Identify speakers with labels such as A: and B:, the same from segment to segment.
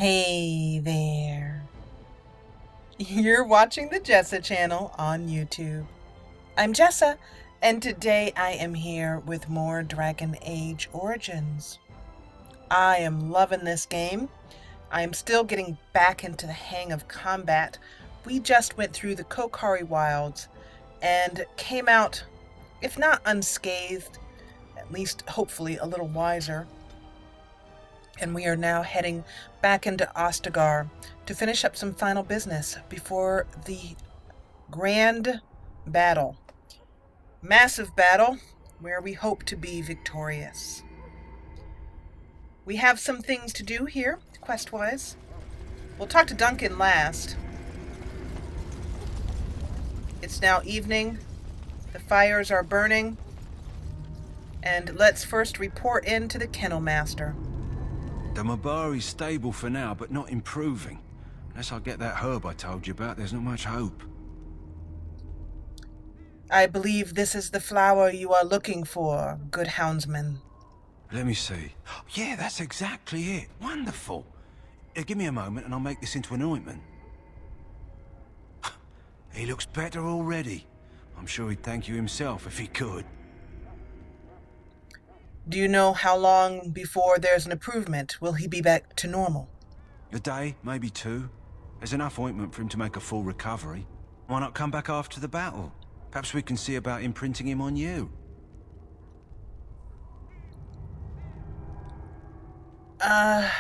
A: Hey there. You're watching the Jessa Channel on YouTube. I'm Jessa, and today I am here with more Dragon Age Origins. I am loving this game. I am still getting back into the hang of combat. We just went through the Kokari Wilds and came out, if not unscathed, at least hopefully a little wiser. And we are now heading back into Ostagar to finish up some final business before the grand battle. Massive battle where we hope to be victorious. We have some things to do here, quest-wise. We'll talk to Duncan last. It's now evening. The fires are burning. And let's first report in to the Kennel Master.
B: The Mabari's stable for now, but not improving. Unless I get that herb I told you about, there's not much hope.
A: I believe this is the flower you are looking for, good houndsman.
B: Let me see. Yeah, that's exactly it. Wonderful. Give me a moment and I'll make this into an ointment. He looks better already. I'm sure he'd thank you himself if he could.
A: Do you know how long before there's an improvement? Will he be back to normal?
B: A day, maybe two. There's enough ointment for him to make a full recovery. Why not come back after the battle? Perhaps we can see about imprinting him on you.
A: I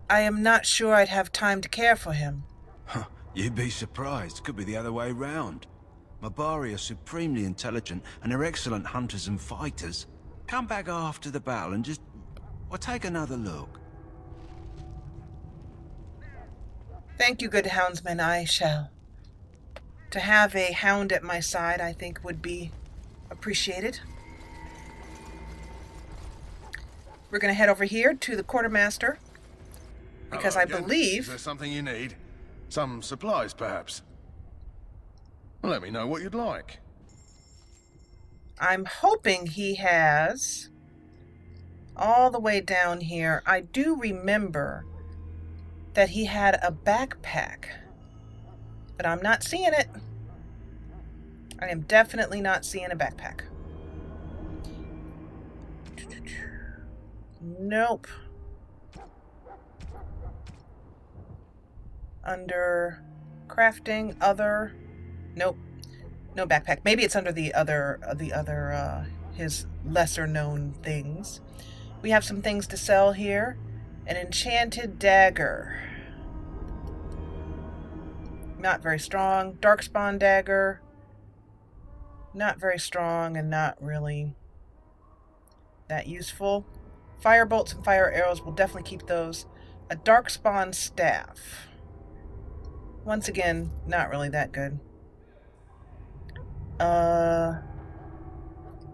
A: am not sure I'd have time to care for him.
B: Huh, you'd be surprised. Could be the other way round. Mabari are supremely intelligent and are excellent hunters and fighters. Come back after the battle and just... well, take another look.
A: Thank you, good houndsman, I shall. To have a hound at my side, I think, would be appreciated. We're going to head over here to the quartermaster, because
C: Hello
A: I
C: again.
A: believe...
C: Is there something you need? Some supplies, perhaps? Well, let me know what you'd like.
A: I'm hoping he has all the way down here. I do remember that he had a backpack, but I'm not seeing it. I am definitely not seeing a backpack. Nope. Under crafting, other... Nope. No backpack. Maybe it's under the other, his lesser known things. We have some things to sell here. An enchanted dagger. Not very strong. Darkspawn dagger. Not very strong and not really that useful. Fire bolts and fire arrows, we'll definitely keep those. A darkspawn staff. Once again, not really that good.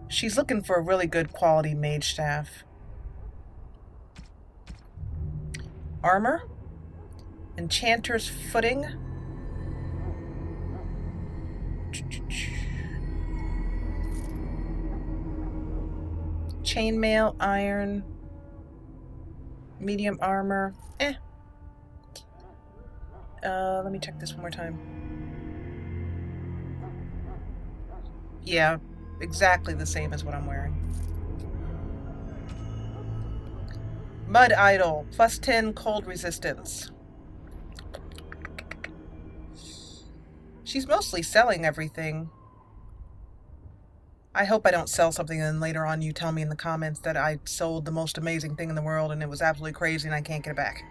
A: She's looking for a really good quality mage staff. Armor. Enchanter's footing. Chainmail, iron. Medium armor. Let me check this one more time. Yeah, exactly the same as what I'm wearing. Mud Idol, plus 10 cold resistance. She's mostly selling everything. I hope I don't sell something and then later on you tell me in the comments that I sold the most amazing thing in the world and it was absolutely crazy and I can't get it back.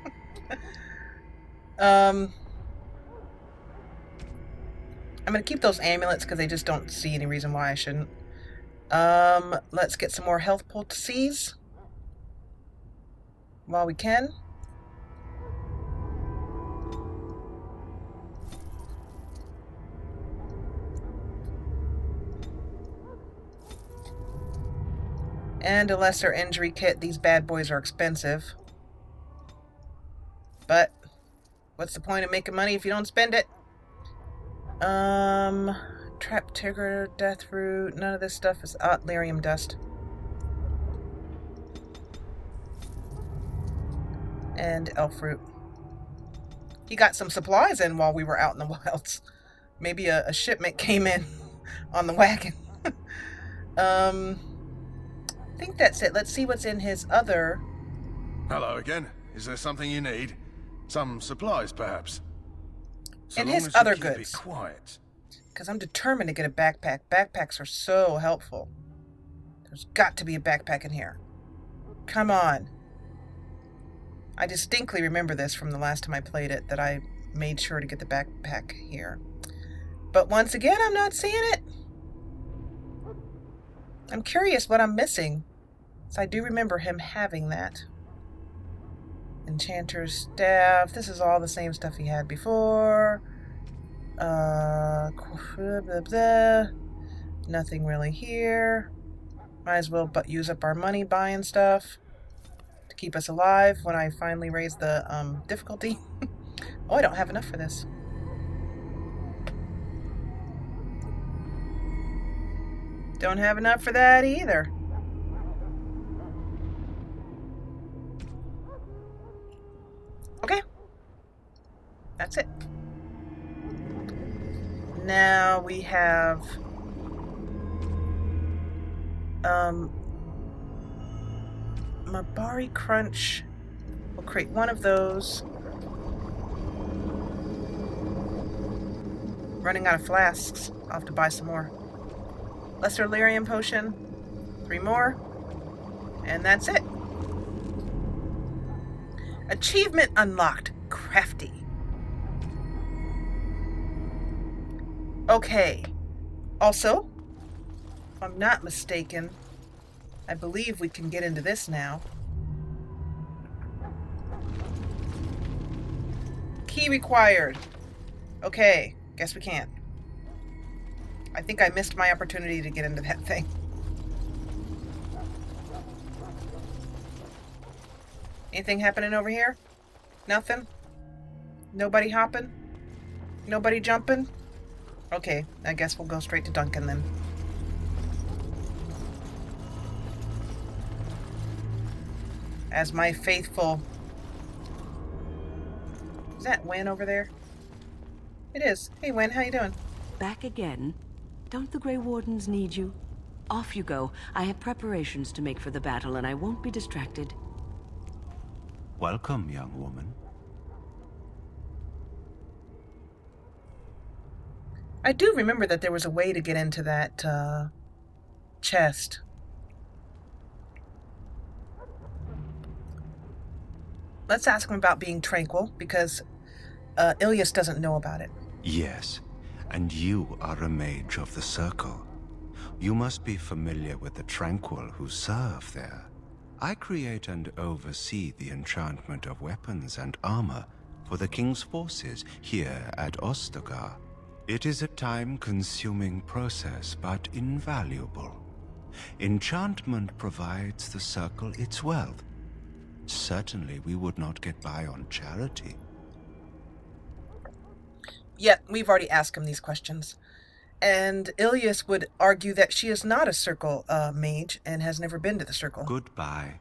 A: I'm going to keep those amulets because I just don't see any reason why I shouldn't. Let's get some more health poultices while we can. And a lesser injury kit. These bad boys are expensive. But what's the point of making money if you don't spend it? Trap Tigger, Death Root, none of this stuff is lyrium dust. And elf root. He got some supplies in while we were out in the wilds. Maybe a shipment came in on the wagon. I think that's it. Let's see what's in his other...
C: Hello again. Is there something you need? Some supplies, perhaps? So
A: in
C: long
A: his
C: as you
A: other
C: keep
A: goods.
C: it quiet.
A: Because I'm determined to get a backpack. Backpacks are so helpful. There's got to be a backpack in here. Come on. I distinctly remember this from the last time I played it, that I made sure to get the backpack here. But once again, I'm not seeing it. I'm curious what I'm missing. So I do remember him having that. Enchanter's staff. This is all the same stuff he had before. Blah, blah, blah. Nothing really here. Might as well use up our money buying stuff to keep us alive when I finally raise the difficulty. Oh, I don't have enough for this. Don't have enough for that either. Okay. That's it. Now we have Mabari Crunch. We'll create one of those. Running out of flasks. I'll have to buy some more. Lesser Lyrium Potion. 3 more. And that's it. Achievement unlocked. Crafty. Okay. Also, if I'm not mistaken, I believe we can get into this now. Key required. Okay, guess we can't. I think I missed my opportunity to get into that thing. Anything happening over here? Nothing? Nobody hopping? Nobody jumping? Okay, I guess we'll go straight to Duncan then. As my faithful... Is that Wynn over there? It is. Hey Wynn, how you doing?
D: Back again? Don't the Grey Wardens need you? Off you go. I have preparations to make for the battle, and I won't be distracted.
B: Welcome, young woman.
A: I do remember that there was a way to get into that chest. Let's ask him about being tranquil, because Ilyis doesn't know about it.
B: Yes, and you are a mage of the Circle. You must be familiar with the Tranquil who serve there. I create and oversee the enchantment of weapons and armor for the King's forces here at Ostagar. It is a time-consuming process, but invaluable. Enchantment provides the Circle its wealth. Certainly we would not get by on charity.
A: Yet, we've already asked him these questions. And Ilyis would argue that she is not a Circle mage and has never been to the Circle.
B: Goodbye.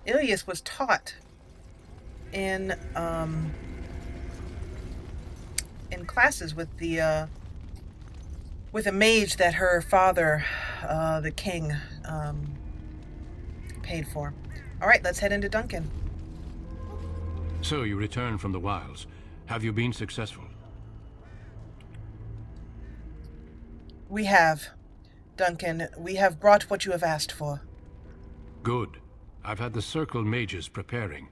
A: Ilyis was taught in classes with the with a mage that her father, the king, paid for. All right, let's head into Duncan.
E: So you returned from the wilds. Have you been successful?
A: We have, Duncan. We have brought what you have asked for.
E: Good. I've had the Circle mages preparing.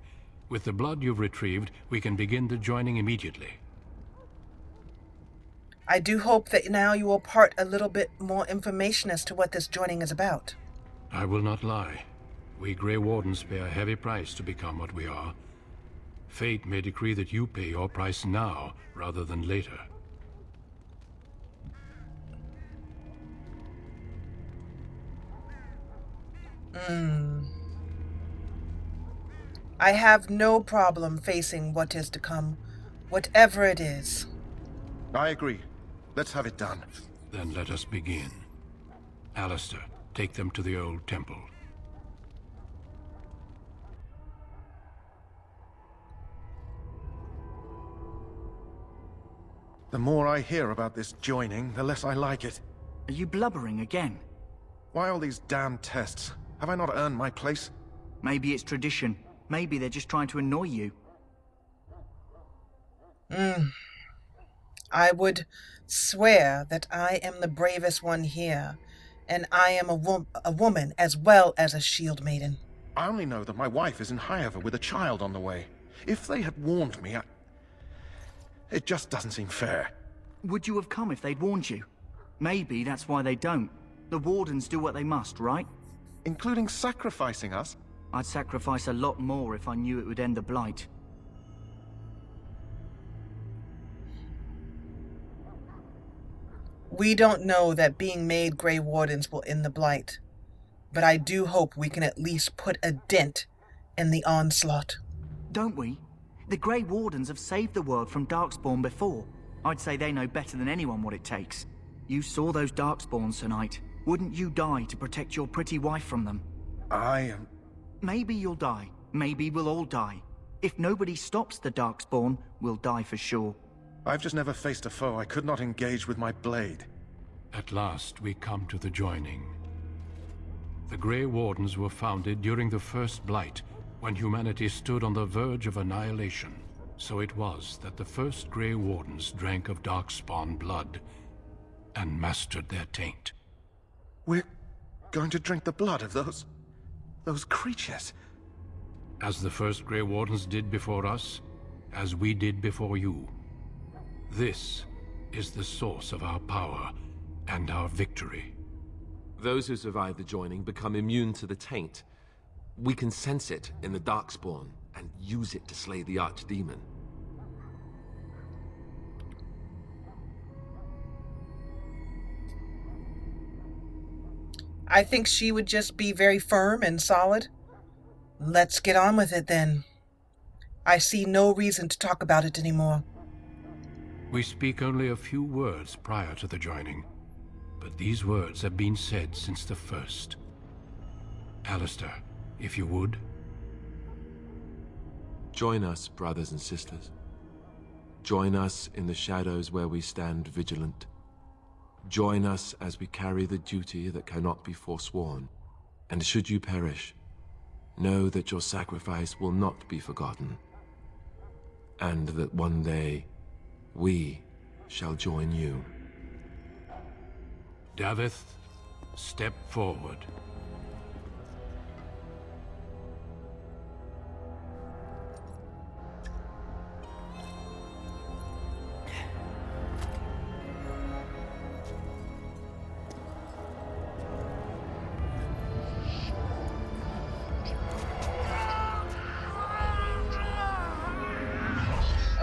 E: With the blood you've retrieved, we can begin the joining immediately.
A: I do hope that now you will impart a little bit more information as to what this joining is about.
E: I will not lie. We Grey Wardens pay a heavy price to become what we are. Fate may decree that you pay your price now, rather than later.
A: I have no problem facing what is to come, whatever it is.
C: I agree. Let's have it done.
E: Then let us begin. Alistair, take them to the old temple.
C: The more I hear about this joining, the less I like it.
F: Are you blubbering again?
C: Why all these damn tests? Have I not earned my place?
F: Maybe it's tradition. Maybe they're just trying to annoy you.
A: I would swear that I am the bravest one here, and I am a woman as well as a shield maiden.
C: I only know that my wife is in Highever with a child on the way. If they had warned me, it just doesn't seem fair.
F: Would you have come if they'd warned you? Maybe that's why they don't. The Wardens do what they must, right?
C: Including sacrificing us?
F: I'd sacrifice a lot more if I knew it would end the Blight.
A: We don't know that being made Grey Wardens will end the Blight, but I do hope we can at least put a dent in the onslaught.
F: Don't we? The Grey Wardens have saved the world from darkspawn before. I'd say they know better than anyone what it takes. You saw those darkspawns tonight. Wouldn't you die to protect your pretty wife from them?
C: I am...
F: Maybe you'll die. Maybe we'll all die. If nobody stops the darkspawn, we'll die for sure.
C: I've just never faced a foe I could not engage with my blade.
E: At last, we come to the joining. The Grey Wardens were founded during the First Blight, when humanity stood on the verge of annihilation. So it was that the first Grey Wardens drank of darkspawn blood and mastered their taint.
C: We're going to drink the blood of those creatures.
E: As the first Grey Wardens did before us, as we did before you. This is the source of our power and our victory.
G: Those who survive the joining become immune to the taint. We can sense it in the darkspawn and use it to slay the archdemon.
A: I think she would just be very firm and solid. Let's get on with it then. I see no reason to talk about it anymore.
E: We speak only a few words prior to the joining, but these words have been said since the first. Alistair, if you would.
G: Join us, brothers and sisters. Join us in the shadows where we stand vigilant. Join us as we carry the duty that cannot be forsworn. And should you perish, know that your sacrifice will not be forgotten. And that one day, we shall join you.
E: Davith, step forward.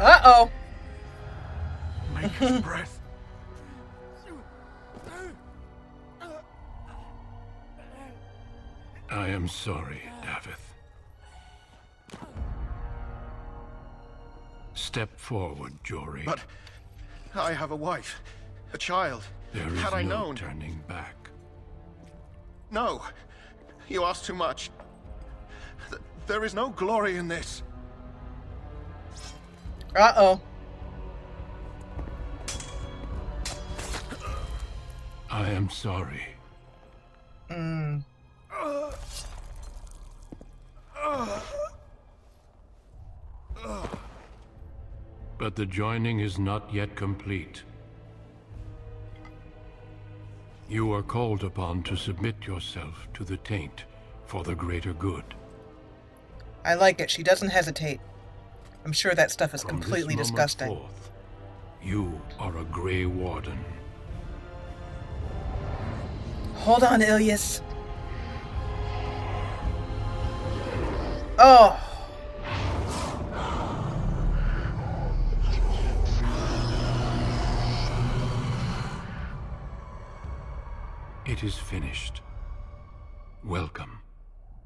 A: Uh-oh.
C: Make his breath.
E: I am sorry, Davith. Step forward, Jory.
C: But I have a wife, a child.
E: There is
C: Had I
E: no
C: known...
E: turning back.
C: No, you ask too much. There is no glory in this.
A: Uh-oh.
E: I am sorry. But the joining is not yet complete. You are called upon to submit yourself to the taint for the greater good.
A: I like it. She doesn't hesitate. I'm sure that stuff is
E: From
A: completely
E: this moment
A: disgusting.
E: forth, you are a Grey Warden.
A: Hold on, Ilyis. Oh.
E: It is finished. Welcome.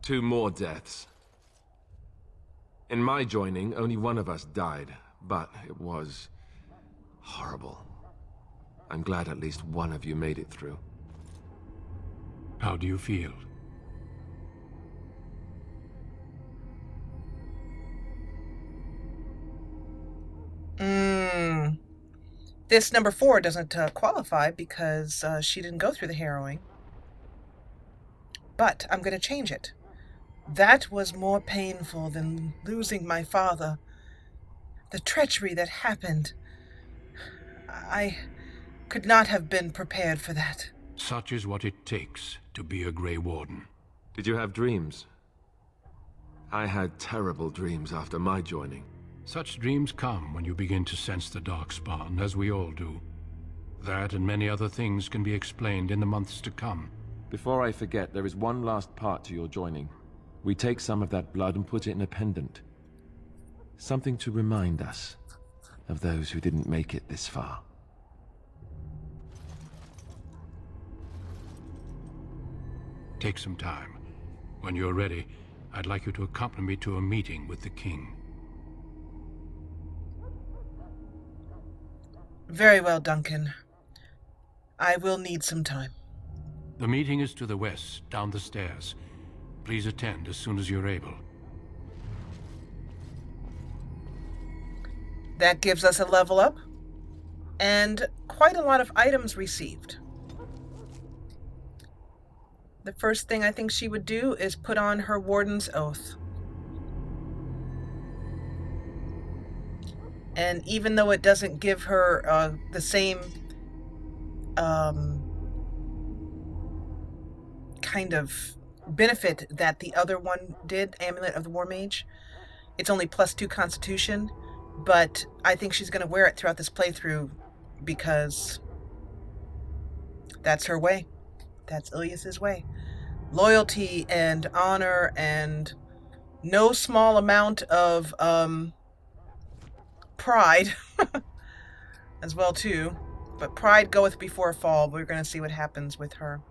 G: 2 more deaths. In my joining, only one of us died, but it was horrible. I'm glad at least one of you made it through.
E: How do you feel?
A: This number 4 doesn't qualify because she didn't go through the harrowing. But I'm going to change it. That was more painful than losing my father. The treachery that happened. I could not have been prepared for that.
E: Such is what it takes to be a Grey Warden.
G: Did you have dreams? I had terrible dreams after my joining.
E: Such dreams come when you begin to sense the darkspawn, as we all do. That and many other things can be explained in the months to come.
G: Before I forget, there is one last part to your joining. We take some of that blood and put it in a pendant. Something to remind us of those who didn't make it this far.
E: Take some time. When you're ready, I'd like you to accompany me to a meeting with the king.
A: Very well, Duncan. I will need some time.
E: The meeting is to the west, down the stairs. Please attend as soon as you're able.
A: That gives us a level up, and quite a lot of items received. The first thing I think she would do is put on her Warden's Oath. And even though it doesn't give her the same kind of benefit that the other one did, Amulet of the War Mage, it's only +2 Constitution, but I think she's going to wear it throughout this playthrough because that's her way. That's Ilyis's way. Loyalty and honor and no small amount of pride as well too. But pride goeth before a fall. We're going to see what happens with her.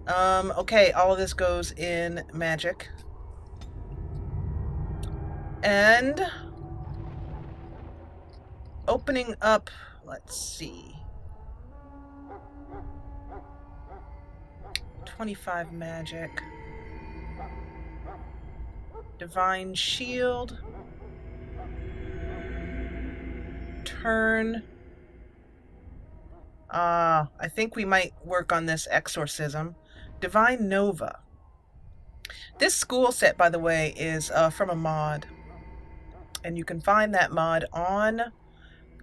A: Okay, all of this goes in magic. And opening up, let's see. 25 magic. Divine Shield. Turn. I think we might work on this exorcism. Divine Nova. This school set, by the way, is from a mod. And you can find that mod on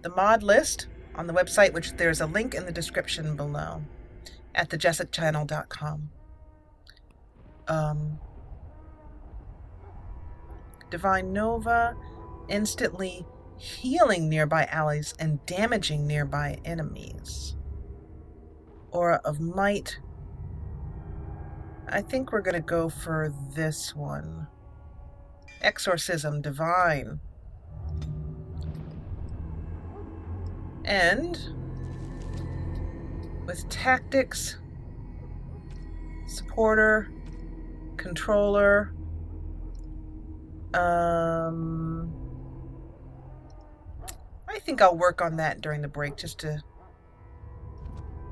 A: the mod list on the website, which there's a link in the description below at thejessachannel.com. Divine Nova, instantly healing nearby allies and damaging nearby enemies. Aura of Might. I think we're going to go for this one. Exorcism Divine. And with Tactics, Supporter, Controller, I think I'll work on that during the break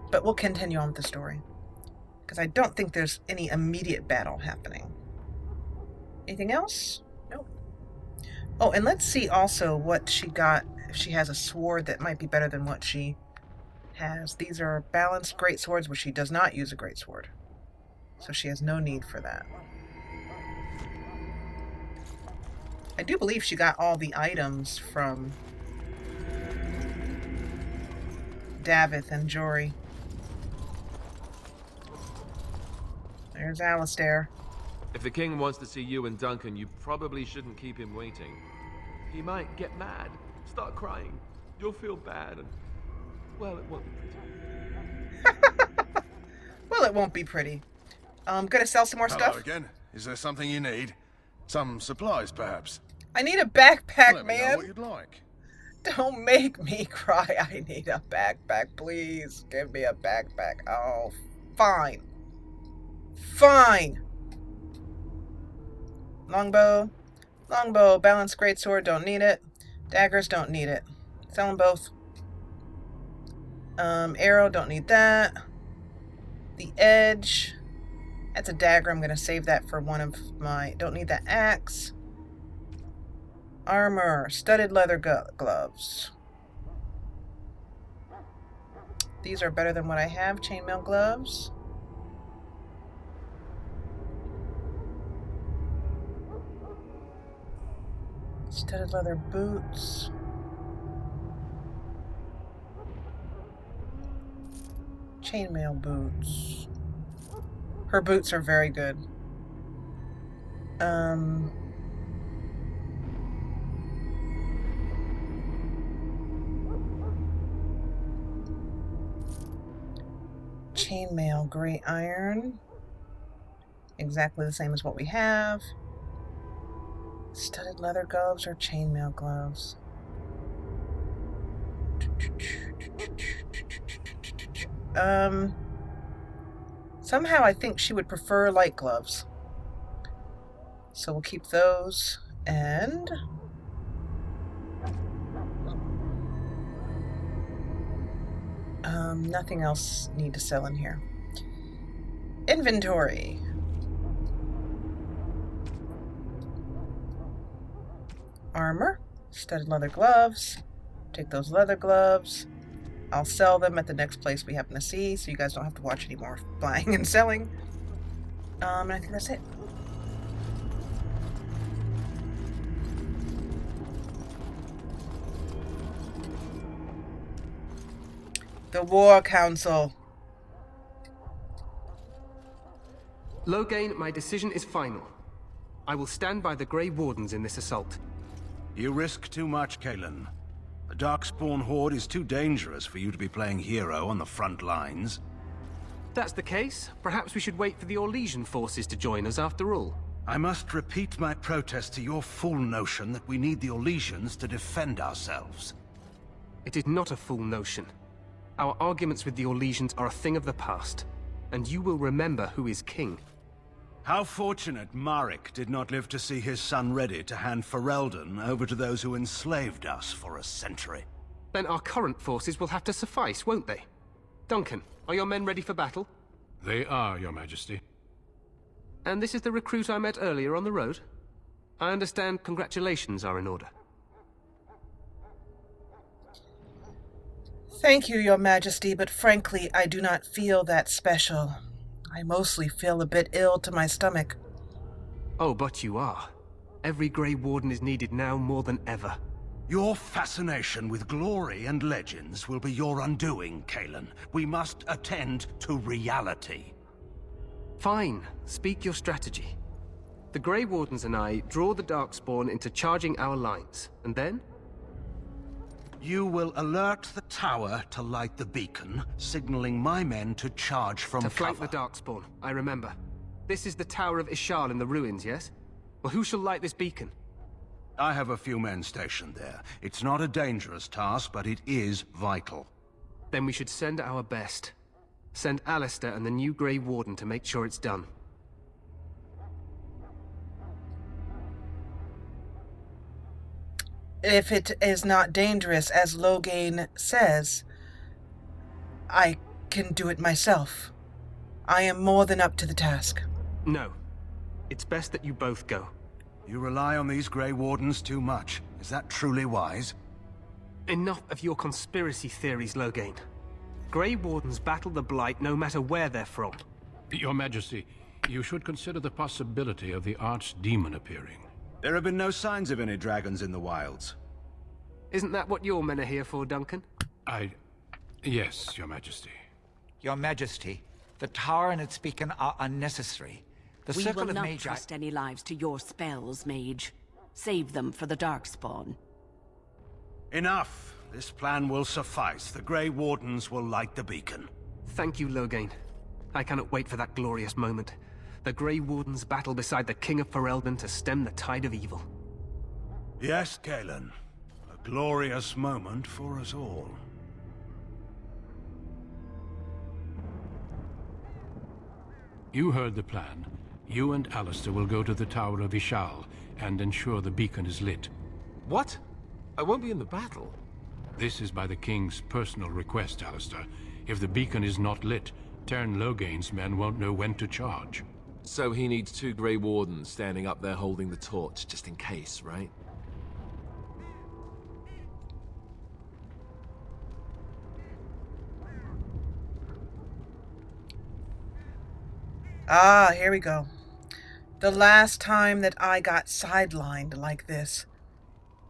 A: but we'll continue on with the story. Because I don't think there's any immediate battle happening. Anything else? Nope. Oh, and let's see also what she got. If she has a sword that might be better than what she has. These are balanced great swords, which she does not use a great sword. So she has no need for that. I do believe she got all the items from Davith and Jory. There's Alistair.
G: If the king wants to see you and Duncan, you probably shouldn't keep him waiting. He might get mad, start crying. You'll feel bad, and, well, it won't be pretty.
A: Well, it won't be pretty. Gonna sell some more
C: Hello
A: stuff?
C: again. Is there something you need? Some supplies, perhaps?
A: I need a backpack,
C: Let me know
A: man.
C: what you'd like.
A: Don't make me cry. I need a backpack, please. Give me a backpack. Oh, fine. Fine. Longbow. Longbow. Balanced greatsword. Don't need it. Daggers. Don't need it. Sell them both. Arrow. Don't need that. The edge. That's a dagger. I'm going to save that for one of my... Don't need that axe. Armor. Studded leather gloves. These are better than what I have. Chainmail gloves. Studded leather boots. Chainmail boots. Her boots are very good. Chainmail gray iron. Exactly the same as what we have. Studded leather gloves or chainmail gloves? Somehow I think she would prefer light gloves. So we'll keep those, and nothing else need to sell in here. Inventory. Armor, studded leather gloves. Take those leather gloves. I'll sell them at the next place we happen to see, so you guys don't have to watch any more buying and selling. And I think that's it. The War Council.
H: Loghain, my decision is final. I will stand by the Grey Wardens in this assault.
B: You risk too much, Cailan. The Darkspawn Horde is too dangerous for you to be playing hero on the front lines.
H: If that's the case, perhaps we should wait for the Orlesian forces to join us after all.
B: I must repeat my protest to your fool notion that we need the Orlesians to defend ourselves.
H: It is not a fool notion. Our arguments with the Orlesians are a thing of the past, and you will remember who is king.
B: How fortunate Marek did not live to see his son ready to hand Ferelden over to those who enslaved us for a century.
H: Then our current forces will have to suffice, won't they? Duncan, are your men ready for battle?
E: They are, Your Majesty.
H: And this is the recruit I met earlier on the road? I understand congratulations are in order.
A: Thank you, Your Majesty, but frankly, I do not feel that special. I mostly feel a bit ill to my stomach.
H: Oh, but you are. Every Grey Warden is needed now more than ever.
B: Your fascination with glory and legends will be your undoing, Cailan. We must attend to reality.
H: Fine. Speak your strategy. The Grey Wardens and I draw the Darkspawn into charging our lines, and then?
B: You will alert the tower to light the beacon, signaling my men to charge from cover.
H: To flank the Darkspawn, I remember. This is the Tower of Ishal in the ruins, yes? Well, who shall light this beacon?
B: I have a few men stationed there. It's not a dangerous task, but it is vital.
H: Then we should send our best. Send Alistair and the new Grey Warden to make sure it's done.
A: If it is not dangerous, as Loghain says, I can do it myself. I am more than up to the task.
H: No. It's best that you both go.
B: You rely on these Grey Wardens too much. Is that truly wise?
H: Enough of your conspiracy theories, Loghain. Grey Wardens battle the Blight no matter where they're from.
E: Your Majesty, you should consider the possibility of the Archdemon appearing.
B: There have been no signs of any dragons in the wilds.
H: Isn't that what your men are here for, Duncan?
E: Yes, Your Majesty.
I: Your Majesty, the tower and its beacon are unnecessary. The
D: We
I: circle
D: will
I: of
D: not
I: Magi...
D: trust any lives to your spells, Mage. Save them for the Darkspawn.
B: Enough. This plan will suffice. The Grey Wardens will light the beacon.
H: Thank you, Loghain. I cannot wait for that glorious moment. The Grey Wardens battle beside the King of Ferelden to stem the tide of evil.
B: Yes, Cailan. A glorious moment for us all.
E: You heard the plan. You and Alistair will go to the Tower of Ishal and ensure the beacon is lit.
G: What? I won't be in the battle.
E: This is by the King's personal request, Alistair. If the beacon is not lit, Tern Loghain's men won't know when to charge.
G: So he needs 2 Grey Wardens standing up there holding the torch, just in case, right?
A: Ah, here we go. The last time that I got sidelined like this,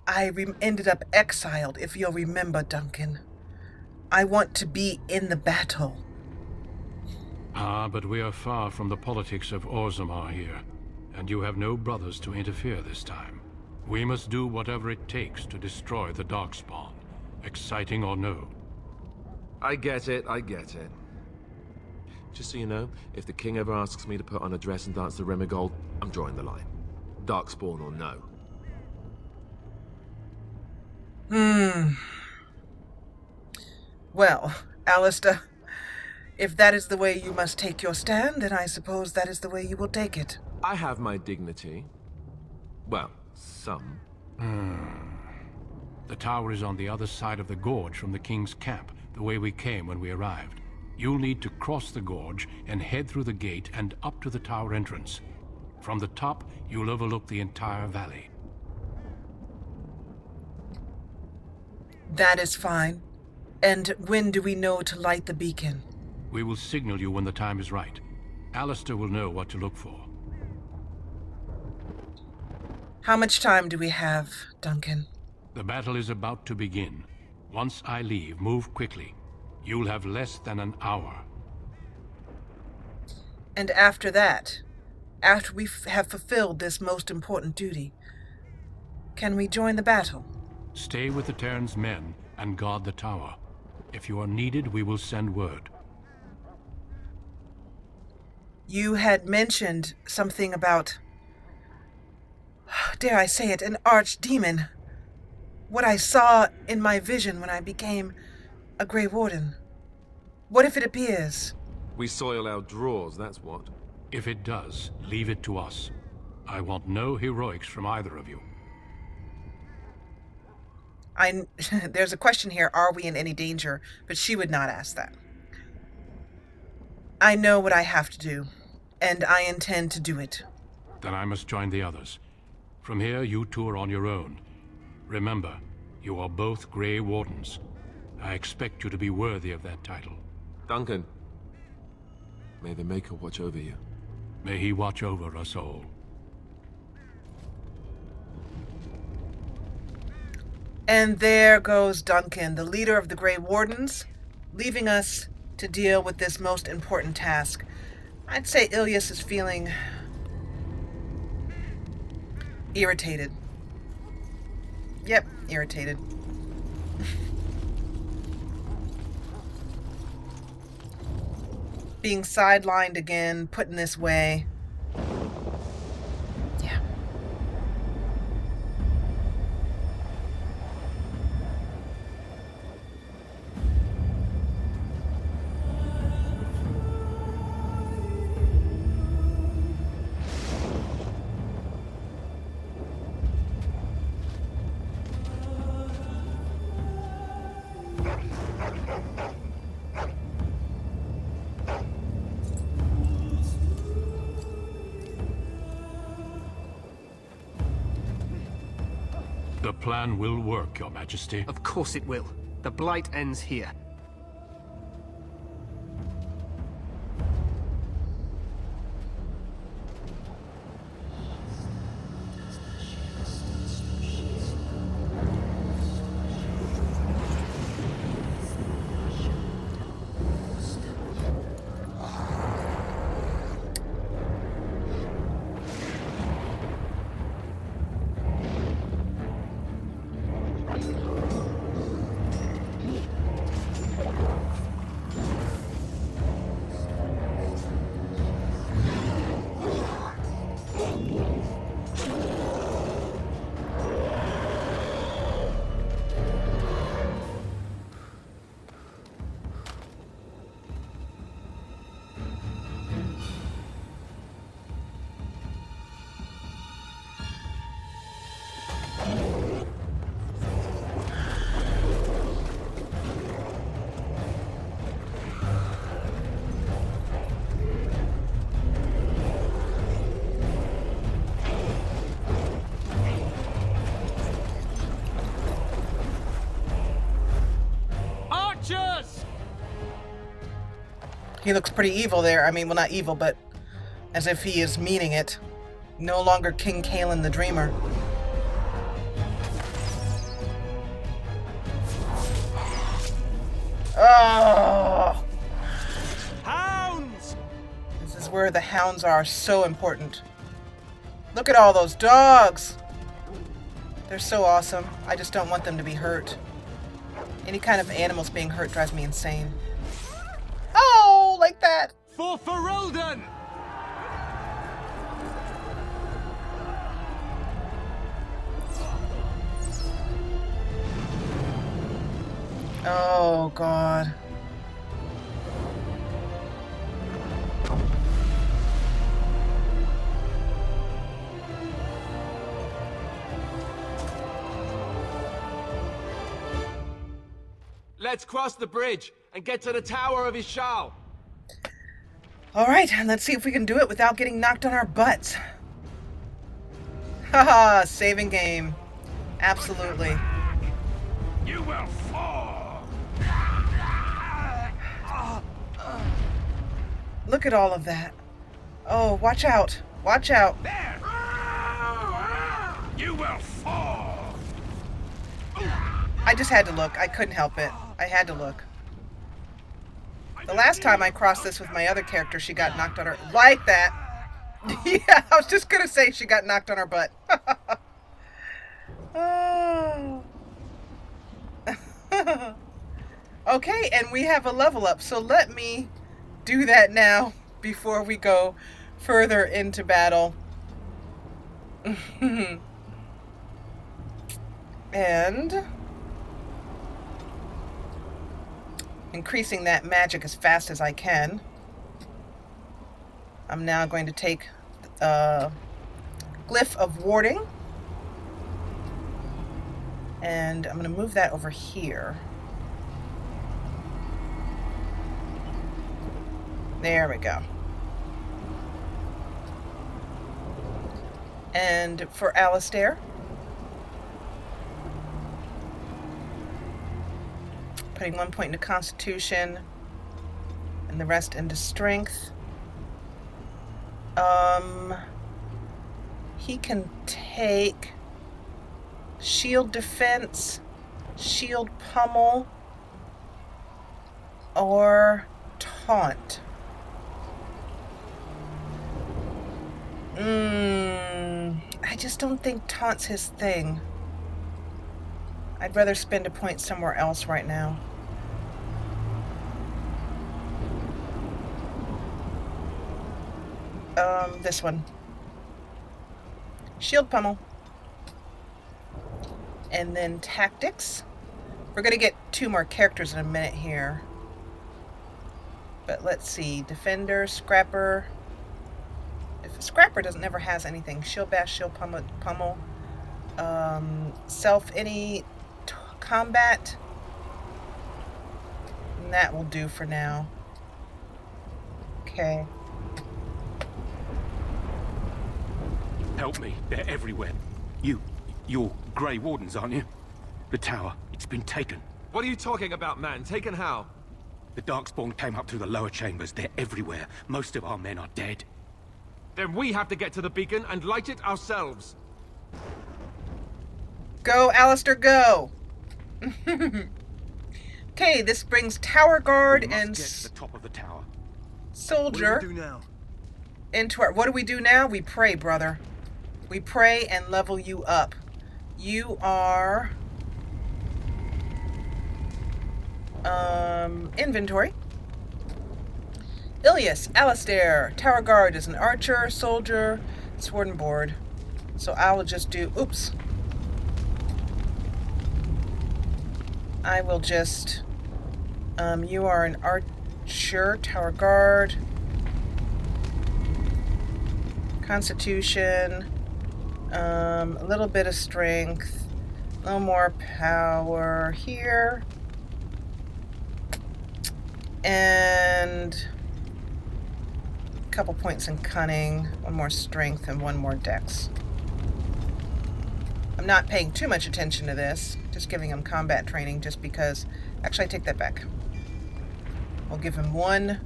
A: I ended up exiled, if you'll remember, Duncan. I want to be in the battle.
E: Ah, but we are far from the politics of Orzammar here, and you have no brothers to interfere this time. We must do whatever it takes to destroy the darkspawn, exciting or no.
G: I get it, I get it. Just so you know, if the king ever asks me to put on a dress and dance the Remigold, I'm drawing the line. Darkspawn or no.
A: Well, Alistair, if that is the way you must take your stand, then I suppose that is the way you will take it.
G: I have my dignity. Well, some.
E: The tower is on the other side of the gorge from the king's camp, the way we came when we arrived. You'll need to cross the gorge and head through the gate and up to the tower entrance. From the top, you'll overlook the entire valley.
A: That is fine. And when do we know to light the beacon?
E: We will signal you when the time is right. Alistair will know what to look for.
A: How much time do we have, Duncan?
E: The battle is about to begin. Once I leave, move quickly. You'll have less than an hour.
A: And after that, after we have fulfilled this most important duty, can we join the battle?
E: Stay with the Terran's men and guard the tower. If you are needed, we will send word.
A: You had mentioned something about, dare I say it, an archdemon. What I saw in my vision when I became a Grey Warden. What if it appears?
G: We soil our drawers, that's what.
E: If it does, leave it to us. I want no heroics from either of you.
A: There's a question here, are we in any danger? But she would not ask that. I know what I have to do, and I intend to do it.
E: Then I must join the others. From here, you two are on your own. Remember, you are both Grey Wardens. I expect you to be worthy of that title.
G: Duncan, may the Maker watch over you.
E: May he watch over us all.
A: And there goes Duncan, the leader of the Grey Wardens, leaving us to deal with this most important task. I'd say Ilyis is feeling irritated. Yep, irritated. Being sidelined again, put in this way. Yeah.
E: The plan will work, Your Majesty.
H: Of course it will. The Blight ends here.
A: He looks pretty evil there. I mean, well, not evil, but As if he is meaning it. No longer King Kalen the Dreamer. Oh!
H: Hounds!
A: This is where the hounds are so important. Look at all those dogs! They're so awesome. I just don't want them to be hurt. Any kind of animals being hurt drives me insane. Oh, like that!
H: For Ferelden!
A: Oh, God.
G: Let's cross the bridge and get to the Tower of Ishal.
A: Alright, let's see if we can do it without getting knocked on our butts. Haha, saving game. Absolutely.
B: You will fall.
A: Look at all of that. Oh, watch out. Watch out.
B: There. You will fall.
A: I just had to look. I couldn't help it. I had to look. The last time I crossed this with my other character, she got knocked on her... Like that. Yeah, I was just going to say she got knocked on her butt. Oh. Okay, and we have a level up. So let me do that now before we go further into battle. And... increasing that magic as fast as I can. I'm now going to take Glyph of Warding. And I'm going to move that over here. There we go. And for Alistair, putting 1 point into Constitution and the rest into Strength. He can take Shield Defense, Shield Pummel, or Taunt. I just don't think Taunt's his thing. I'd rather spend a point somewhere else right now. This one. Shield Pummel. And then Tactics. We're going to get 2 more characters in a minute here. But let's see. Defender, Scrapper. If a Scrapper never has anything. Shield Bash, Shield Pummel. Self any combat. And that will do for now. Okay.
C: Help me. They're everywhere. You're Grey Wardens, aren't you? The tower. It's been taken.
G: What are you talking about, man? Taken how?
C: The darkspawn came up through the lower chambers. They're everywhere. Most of our men are dead.
G: Then we have to get to the beacon and light it ourselves.
A: Go, Alistair, go! Okay, this brings Tower Guard
C: We must
A: and
C: get to the top of the tower.
A: Soldier
F: What do we do now?
A: into our... What do we do now? We pray, brother. We pray and level you up. You are... inventory. Ilyis, Alistair, Tower Guard is an archer, soldier, sword and board. So I will just do... Oops. I will just... you are an archer, Tower Guard. Constitution. A little bit of strength. A little more power here. And a couple points in cunning, 1 more strength, and 1 more dex. I'm not paying too much attention to this, just giving him combat training just because... Actually, I take that back. We'll give him 1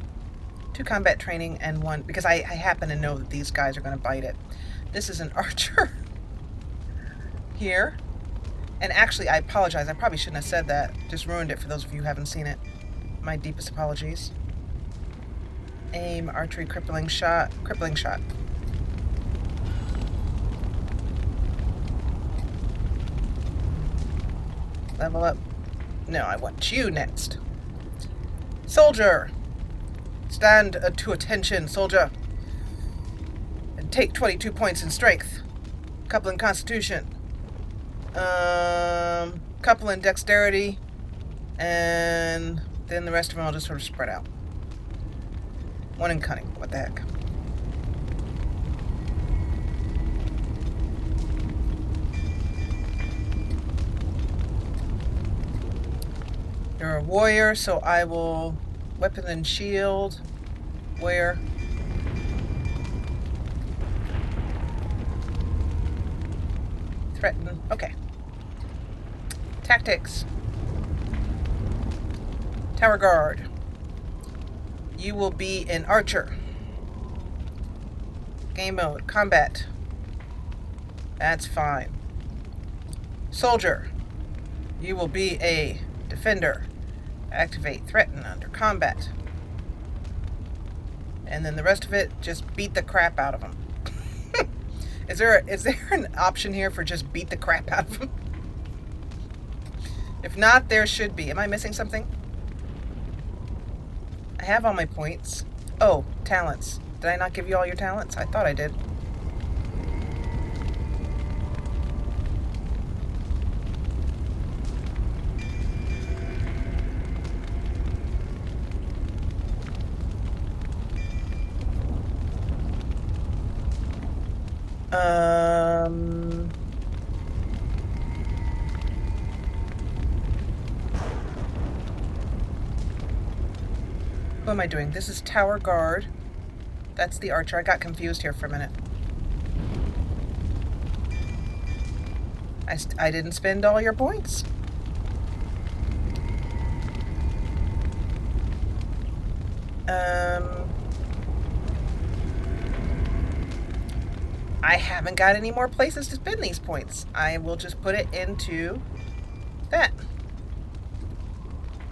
A: to 2 combat training and 1, because I happen to know that these guys are going to bite it. This is an archer here. And actually, I apologize. I probably shouldn't have said that. Just ruined it for those of you who haven't seen it. My deepest apologies. Aim, archery, crippling shot. Crippling shot. Level up. No, I want you next. Soldier! Stand to attention, soldier. And take 22 points in strength. Couple in constitution. Couple in dexterity. And then the rest of them I'll just sort of spread out. 1 in cunning. What the heck? You're a warrior, so I will weapon and shield. Warrior. Threaten. Okay. Tactics. Tower guard. You will be an archer. Game mode. Combat. That's fine. Soldier. You will be a defender. Activate threaten under combat. And then the rest of it, just beat the crap out of them. Is there an option here for just beat the crap out of them? If not, there should be. Am I missing something? I have all my points. Oh, talents. Did I not give you all your talents? I thought I did. What am I doing? This is tower guard. That's the archer. I got confused here for a minute. I didn't spend all your points. I haven't got any more places to spend these points. I will just put it into that.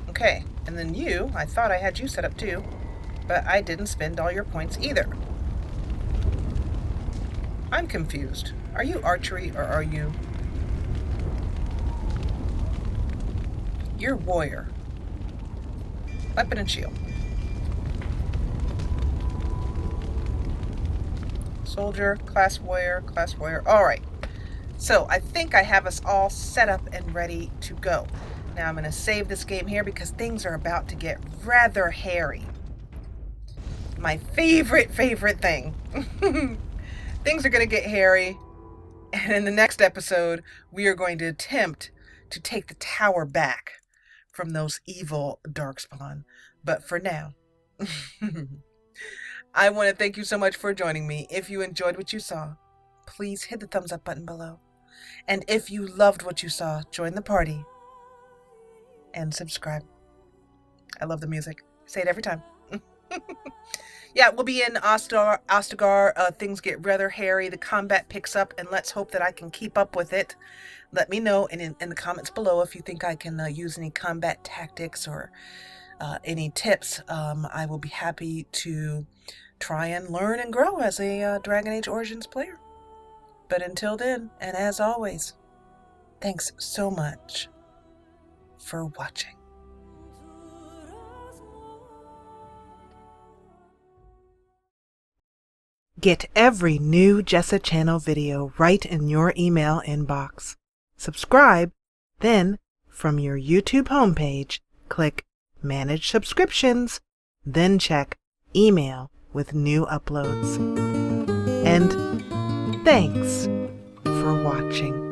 A: Okay, and then you, I thought I had you set up too, but I didn't spend all your points either. I'm confused. Are you archery or are you... You're warrior. Weapon and shield. Soldier, class warrior, class warrior. All right. So I think I have us all set up and ready to go. Now I'm going to save this game here because things are about to get rather hairy. My favorite thing. Things are going to get hairy. And in the next episode, we are going to attempt to take the tower back from those evil darkspawn. But for now, I want to thank you so much for joining me. If you enjoyed what you saw, please hit the thumbs up button below. And if you loved what you saw, join the party and subscribe. I love the music. I say it every time. Yeah, we'll be in Ostagar. Things get rather hairy. The combat picks up, and let's hope that I can keep up with it. Let me know in the comments below if you think I can use any combat tactics or any tips. I will be happy to try and learn and grow as a Dragon Age Origins player. But until then, and as always, thanks so much for watching. Get every new Jessa Channel video right in your email inbox. Subscribe, then from your YouTube homepage, click Manage Subscriptions, then check Email with new uploads. And thanks for watching.